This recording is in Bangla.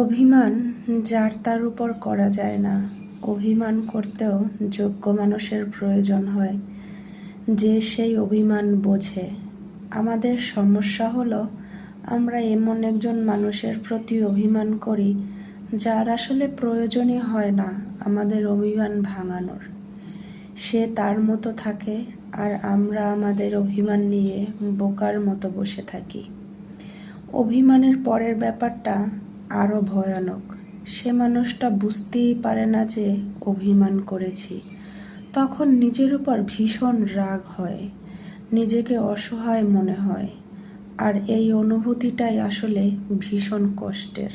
অভিমান যার তার উপর করা যায় না। অভিমান করতেও যোগ্য মানুষের প্রয়োজন হয়, যে সেই অভিমান বোঝে। আমাদের সমস্যা হলো আমরা এমন একজন মানুষের প্রতি অভিমান করি যার আসলে প্রয়োজনই হয় না আমাদের অভিমান ভাঙানোর। সে তার মতো থাকে আর আমরা আমাদের অভিমান নিয়ে বোকার মতো বসে থাকি। অভিমানের পরের ব্যাপারটা আরও ভয়ানক। সে মানুষটা বুঝতেই পারে না যে অভিমান করেছি। তখন নিজের উপর ভীষণ রাগ হয়, নিজেকে অসহায় মনে হয়, আর এই অনুভূতিটাই আসলে ভীষণ কষ্টের।